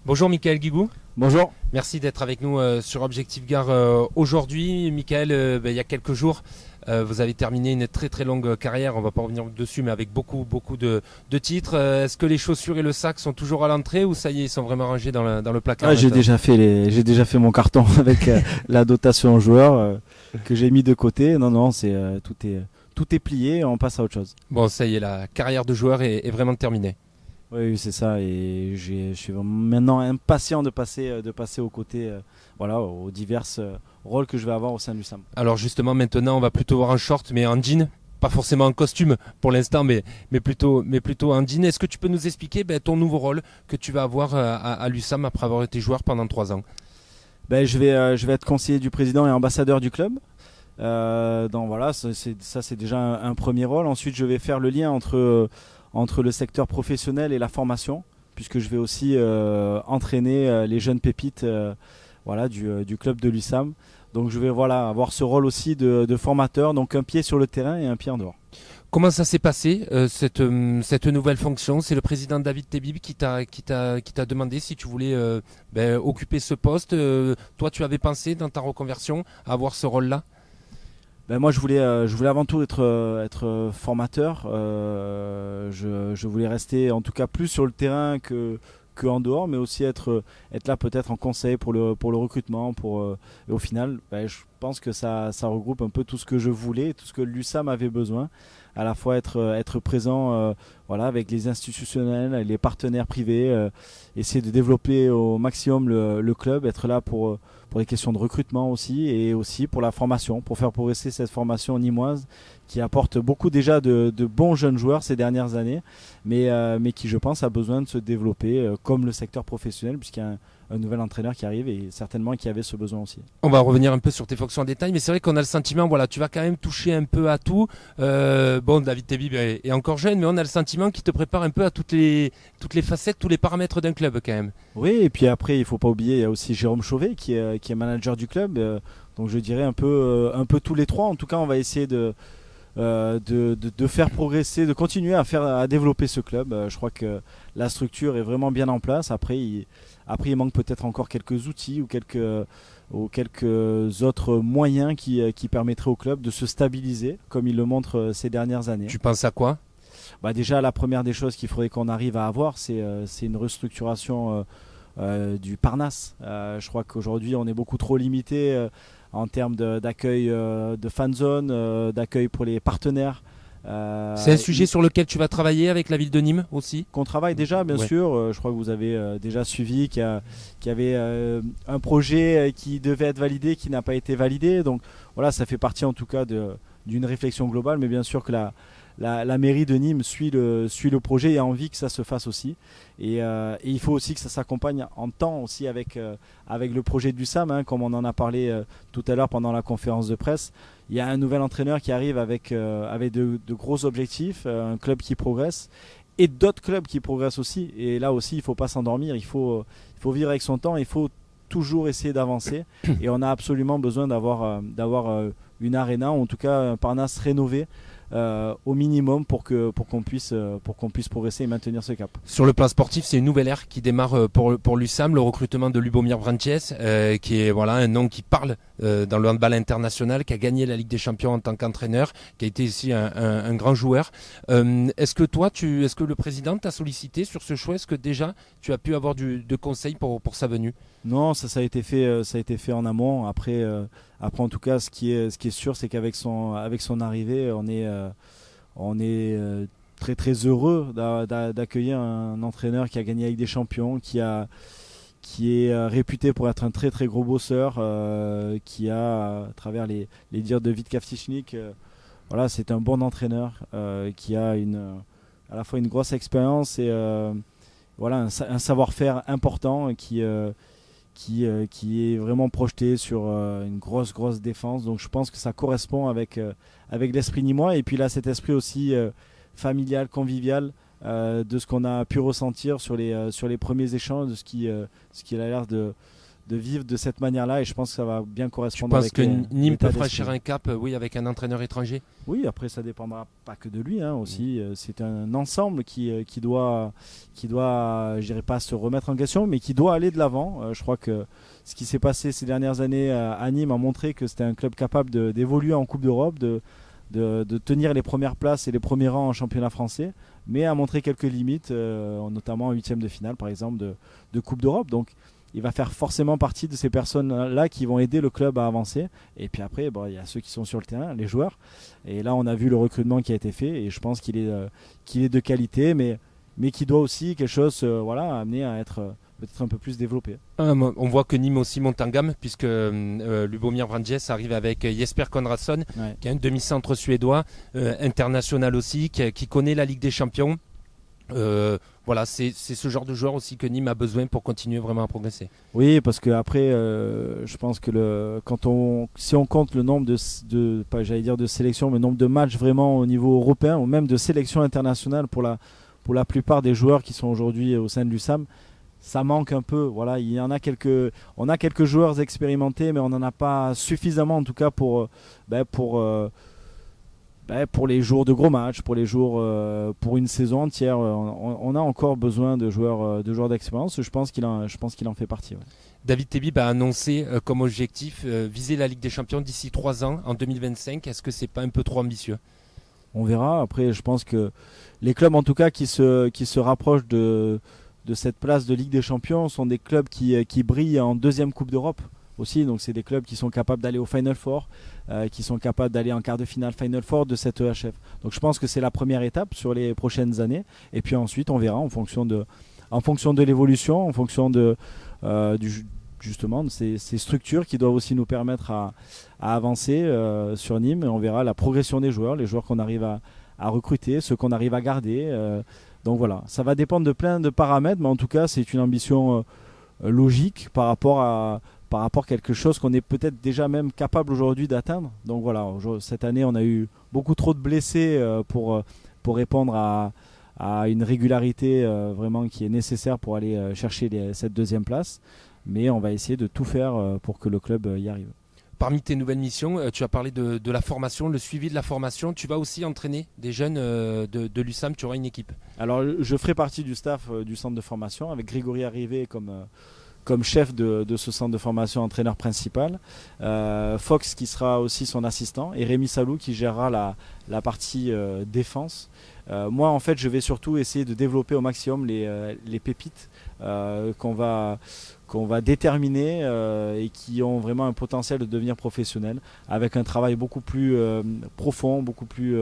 Bonjour Michael Guigou. Bonjour. Merci d'être avec nous sur Objectif Gare aujourd'hui. Michael, il y a quelques jours, vous avez terminé une très très longue carrière, on ne va pas revenir dessus, mais avec beaucoup de titres. Est-ce que les chaussures et le sac sont toujours à l'entrée ou ça y est, ils sont vraiment rangés dans le placard? J'ai déjà fait mon carton avec la dotation en joueur que j'ai mis de côté. Non, tout est plié, on passe à autre chose. Bon, ça y est, la carrière de joueur est vraiment terminée. Oui, c'est ça, et je suis maintenant impatient de passer aux côtés, aux divers rôles que je vais avoir au sein du SAM. Alors justement, maintenant, on va plutôt voir en short, mais en jean. Pas forcément en costume pour l'instant, mais plutôt en jean. Est-ce que tu peux nous expliquer ton nouveau rôle que tu vas avoir à l'USAM après avoir été joueur pendant 3 ans? Je vais être conseiller du président et ambassadeur du club. C'est déjà un premier rôle. Ensuite, je vais faire le lien entre le secteur professionnel et la formation, puisque je vais aussi entraîner les jeunes pépites du club de l'USAM. Donc je vais avoir ce rôle aussi de formateur, donc un pied sur le terrain et un pied en dehors. Comment ça s'est passé cette nouvelle fonction? C'est le président David Tebib qui t'a demandé si tu voulais occuper ce poste. Toi, tu avais pensé dans ta reconversion à avoir ce rôle-là? Moi, je voulais avant tout être formateur. Je voulais rester en tout cas plus sur le terrain que en dehors, mais aussi être là peut-être en conseil pour le recrutement. Et au final, je pense que ça regroupe un peu tout ce que je voulais, tout ce que l'USAM avait besoin. À la fois être présent avec les institutionnels, les partenaires privés, essayer de développer au maximum le club, être là pour les questions de recrutement aussi, et aussi pour la formation, pour faire progresser cette formation nîmoise qui apporte beaucoup déjà de bons jeunes joueurs ces dernières années, mais qui, je pense, a besoin de se développer comme le secteur professionnel, puisqu'il y a un nouvel entraîneur qui arrive et certainement qui avait ce besoin aussi. On va revenir un peu sur tes fonctions en détail, mais c'est vrai qu'on a le sentiment, tu vas quand même toucher un peu à tout. David Tebib est encore jeune, mais on a le sentiment qu'il te prépare un peu à toutes les facettes, tous les paramètres d'un club quand même. Oui, et puis après, il ne faut pas oublier, il y a aussi Jérôme Chauvet qui est manager du club. Donc je dirais un peu tous les trois. En tout cas, on va essayer de faire progresser, de continuer à développer ce club. Je crois que la structure est vraiment bien en place. Après, il manque peut-être encore quelques outils ou quelques autres moyens qui permettraient au club de se stabiliser, comme il le montre ces dernières années. Tu penses à quoi? Déjà, la première des choses qu'il faudrait qu'on arrive à avoir, c'est une restructuration du Parnasse. Je crois qu'aujourd'hui, on est beaucoup trop limité en termes d'accueil de fanzone, d'accueil pour les partenaires. C'est un sujet sur lequel tu vas travailler avec la ville de Nîmes aussi? Qu'on travaille déjà, bien sûr. Je crois que vous avez déjà suivi qu'il y avait un projet qui devait être validé, qui n'a pas été validé. Donc voilà, ça fait partie en tout cas d'une réflexion globale, mais bien sûr que la mairie de Nîmes suit le projet et a envie que ça se fasse aussi. Et il faut aussi que ça s'accompagne en temps aussi avec le projet du SAM, comme on en a parlé tout à l'heure pendant la conférence de presse. Il y a un nouvel entraîneur qui arrive avec de gros objectifs, un club qui progresse et d'autres clubs qui progressent aussi. Et là aussi, il ne faut pas s'endormir, il faut vivre avec son temps, il faut toujours essayer d'avancer. Et on a absolument besoin d'avoir une arena, ou en tout cas un Parnasse rénové, au minimum pour qu'on puisse progresser et maintenir ce cap. Sur le plan sportif, c'est une nouvelle ère qui démarre pour l'USAM, le recrutement de Lubomir Vranches, qui est un nom qui parle dans le handball international, qui a gagné la Ligue des Champions en tant qu'entraîneur, qui a été aussi un grand joueur. Est-ce que le président t'a sollicité sur ce choix? Est-ce que déjà tu as pu avoir de conseils pour sa venue? Non, ça a été fait en amont. Après, en tout cas, ce qui est sûr, c'est qu'avec son arrivée, on est très très heureux d'accueillir un entraîneur qui a gagné avec des champions, qui est réputé pour être un très très gros bosseur, qui a, à travers les dires de Vitka Vtichnik, c'est un bon entraîneur qui a à la fois une grosse expérience et un savoir-faire important qui est vraiment projeté sur une grosse défense. Donc je pense que ça correspond avec l'esprit nîmois. Et puis là, cet esprit aussi familial, convivial, de ce qu'on a pu ressentir sur les premiers échanges, de ce qu'il a l'air de vivre de cette manière-là, et je pense que ça va bien Tu correspondre penses avec que Nîmes peut l'état franchir d'esprit. un cap, oui, avec un entraîneur étranger? Oui, après ça dépendra pas que de lui, hein, aussi. C'est un ensemble qui doit, je dirais pas se remettre en question, mais qui doit aller de l'avant. Je crois que ce qui s'est passé ces dernières années à Nîmes a montré que c'était un club capable d'évoluer en Coupe d'Europe, de tenir les premières places et les premiers rangs en championnat français, mais a montré quelques limites, notamment en huitième de finale, par exemple, de Coupe d'Europe. Donc il va faire forcément partie de ces personnes-là qui vont aider le club à avancer. Et puis après, bon, il y a ceux qui sont sur le terrain, les joueurs. Et là, on a vu le recrutement qui a été fait. Et je pense qu'il est de qualité, mais qui doit aussi quelque chose voilà, amener à être peut-être un peu plus développé. On voit que Nîmes aussi monte en gamme, puisque Lubomir Vranjes arrive avec Jesper Konradsson, Ouais. qui est un demi-centre suédois, international aussi, qui connaît la Ligue des Champions. Voilà, c'est ce genre de joueur aussi que Nîmes a besoin pour continuer vraiment à progresser. Oui, parce que après, je pense que si on compte le nombre pas j'allais dire de sélections, mais le nombre de matchs vraiment au niveau européen ou même de sélections internationales pour la plupart des joueurs qui sont aujourd'hui au sein de l'USAM, ça manque un peu. Voilà, on a quelques joueurs expérimentés, mais on n'en a pas suffisamment en tout cas pour les jours de gros matchs, pour les jours, pour une saison entière. On a encore besoin de joueurs d'expérience. Je pense qu'il en fait partie. Ouais. David Tebib a annoncé comme objectif viser la Ligue des Champions d'ici 3 ans, en 2025. Est-ce que c'est pas un peu trop ambitieux? On verra. Après, je pense que les clubs, en tout cas, qui se rapprochent de cette place de Ligue des Champions, sont des clubs qui brillent en deuxième Coupe d'Europe aussi. Donc, c'est des clubs qui sont capables d'aller au Final Four, qui sont capables d'aller en quart de finale Final Four de cette EHF. Donc, je pense que c'est la première étape sur les prochaines années. Et puis ensuite, on verra en fonction de l'évolution, en fonction justement de ces structures qui doivent aussi nous permettre à avancer sur Nîmes. On verra la progression des joueurs, les joueurs qu'on arrive à recruter, ceux qu'on arrive à garder. Donc voilà, ça va dépendre de plein de paramètres, mais en tout cas, c'est une ambition logique par rapport à quelque chose qu'on est peut-être déjà même capable aujourd'hui d'atteindre. Donc voilà, cette année, on a eu beaucoup trop de blessés pour répondre à une régularité vraiment qui est nécessaire pour aller chercher cette deuxième place. Mais on va essayer de tout faire pour que le club y arrive. Parmi tes nouvelles missions, tu as parlé de la formation, le suivi de la formation. Tu vas aussi entraîner des jeunes de l'USAM, tu auras une équipe. Alors je ferai partie du staff du centre de formation avec Grégory Arrivé comme chef de ce centre de formation, entraîneur principal. Fox qui sera aussi son assistant et Rémi Salou qui gérera la partie défense. Moi en fait je vais surtout essayer de développer au maximum les pépites qu'on va déterminer et qui ont vraiment un potentiel de devenir professionnels avec un travail beaucoup plus profond, beaucoup plus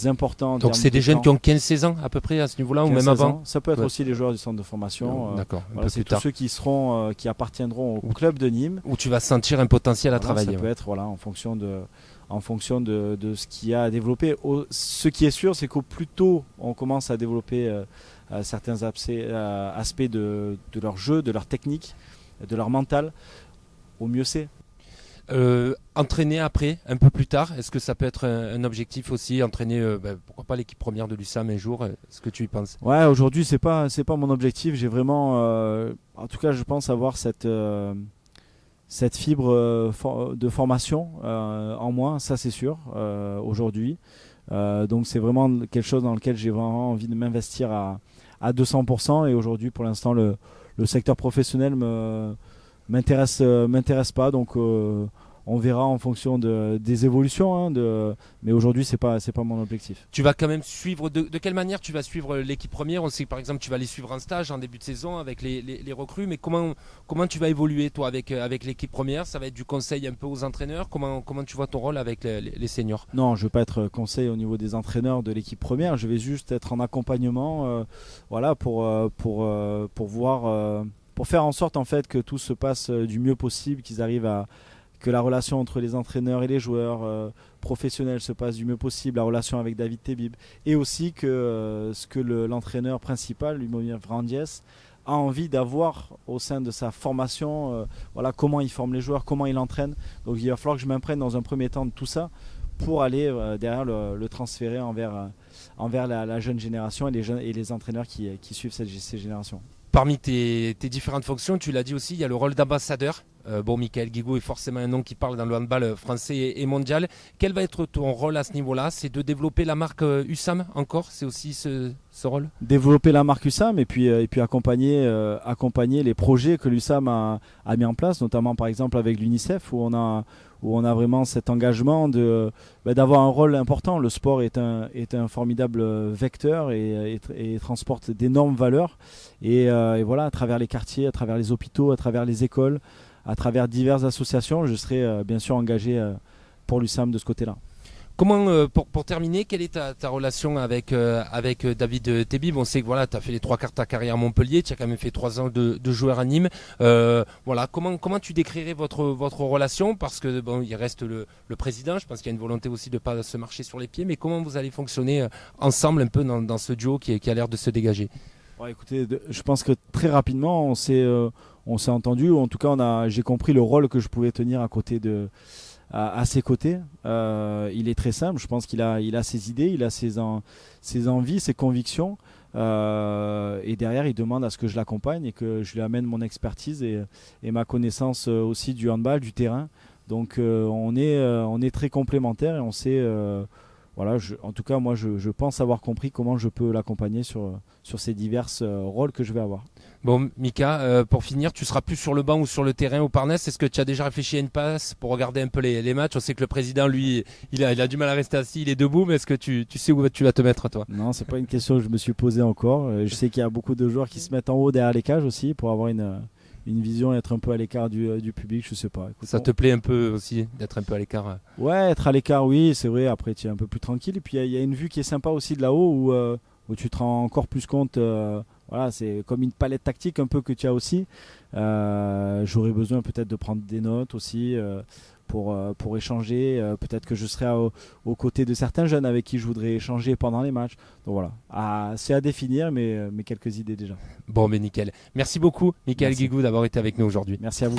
important. Donc c'est des jeunes qui ont 15-16 ans à peu près à ce niveau-là ou même avant? Ça peut être aussi les joueurs du centre de formation. D'accord, voilà, c'est tous ceux qui appartiendront au club de Nîmes. Où tu vas sentir un potentiel à Voilà, travailler. Ça peut être en fonction de ce qu'il y a à développer. Ce qui est sûr, c'est qu'au plus tôt on commence à développer certains aspects de leur jeu, de leur technique, de leur mental, au mieux c'est. Entraîner après, un peu plus tard, est-ce que ça peut être un objectif aussi, entraîner pourquoi pas l'équipe première de l'USAM un jour, est-ce que tu y penses? Ouais, aujourd'hui c'est pas mon objectif, j'ai vraiment en tout cas je pense avoir cette fibre de formation en moi, ça c'est sûr, aujourd'hui. Donc c'est vraiment quelque chose dans lequel j'ai vraiment envie de m'investir à 200%, et aujourd'hui pour l'instant le secteur professionnel m'intéresse pas, donc on verra en fonction des évolutions, mais aujourd'hui c'est pas mon objectif. Tu vas quand même suivre, de quelle manière tu vas suivre l'équipe première? On sait que par exemple tu vas les suivre en stage en début de saison avec les recrues, mais comment tu vas évoluer toi avec l'équipe première? Ça va être du conseil un peu aux entraîneurs? Comment tu vois ton rôle avec les seniors? Non, je ne veux pas être conseil au niveau des entraîneurs de l'équipe première, je vais juste être en accompagnement voilà, pour voir, pour faire en sorte en fait que tout se passe du mieux possible, que la relation entre les entraîneurs et les joueurs professionnels se passe du mieux possible, la relation avec David Tebib, et aussi que ce que l'entraîneur principal, Lubomir Vranjes, a envie d'avoir au sein de sa formation, voilà, comment il forme les joueurs, comment il entraîne. Donc il va falloir que je m'imprègne dans un premier temps de tout ça pour aller derrière le transférer envers la jeune génération et les entraîneurs qui suivent ces générations. parmi tes différentes fonctions, tu l'as dit aussi, il y a le rôle d'ambassadeur. Michael Guigou est forcément un nom qui parle dans le handball français et mondial. Quel va être ton rôle à ce niveau-là? C'est de développer la marque USAM encore? C'est aussi ce rôle? Développer la marque USAM et puis accompagner les projets que l'USAM a mis en place, notamment par exemple avec l'UNICEF où on a vraiment cet engagement d'avoir un rôle important. Le sport est un formidable vecteur et transporte d'énormes valeurs. Et voilà, à travers les quartiers, à travers les hôpitaux, à travers les écoles, à travers diverses associations, je serai bien sûr engagé pour l'USAM de ce côté-là. Comment, pour terminer, quelle est ta relation avec David Tebib? On sait que voilà, tu as fait les 3 quarts de ta carrière à Montpellier, tu as quand même fait 3 ans de joueur à Nîmes. Voilà, comment tu décrirais votre relation? Parce que bon, il reste le président, je pense qu'il y a une volonté aussi de ne pas se marcher sur les pieds, mais comment vous allez fonctionner ensemble un peu dans ce duo qui a l'air de se dégager? Ouais, écoutez, je pense que très rapidement, on s'est entendu, ou en tout cas, j'ai compris le rôle que je pouvais tenir à ses côtés. Il est très simple, je pense qu'il a ses idées, il a ses envies, ses convictions. Et derrière, il demande à ce que je l'accompagne et que je lui amène mon expertise et ma connaissance aussi du handball, du terrain. Donc on est très complémentaires et on sait... Voilà, en tout cas, moi, je pense avoir compris comment je peux l'accompagner sur ces divers rôles que je vais avoir. Bon, Mika, pour finir, tu seras plus sur le banc ou sur le terrain au Parnasse. Est-ce que tu as déjà réfléchi à une passe pour regarder un peu les matchs? On sait que le président, lui, il a du mal à rester assis, il est debout, mais est-ce que tu sais où tu vas te mettre, toi? Non, c'est pas une question que je me suis posée encore. Je sais qu'il y a beaucoup de joueurs qui se mettent en haut derrière les cages aussi pour avoir une vision et être un peu à l'écart du public, je sais pas. Écoute, ça te plaît un peu aussi d'être un peu à l'écart? Ouais, être à l'écart, oui, c'est vrai. Après, tu es un peu plus tranquille. Et puis, il y a une vue qui est sympa aussi de là-haut où tu te rends encore plus compte. Voilà, c'est comme une palette tactique un peu que tu as aussi. J'aurais besoin peut-être de prendre des notes aussi pour échanger. Peut-être que je serai aux côtés de certains jeunes avec qui je voudrais échanger pendant les matchs. Donc voilà, c'est à définir, mais quelques idées déjà. Bon, mais nickel. Merci beaucoup, Michael Guigou, d'avoir été avec nous aujourd'hui. Merci à vous.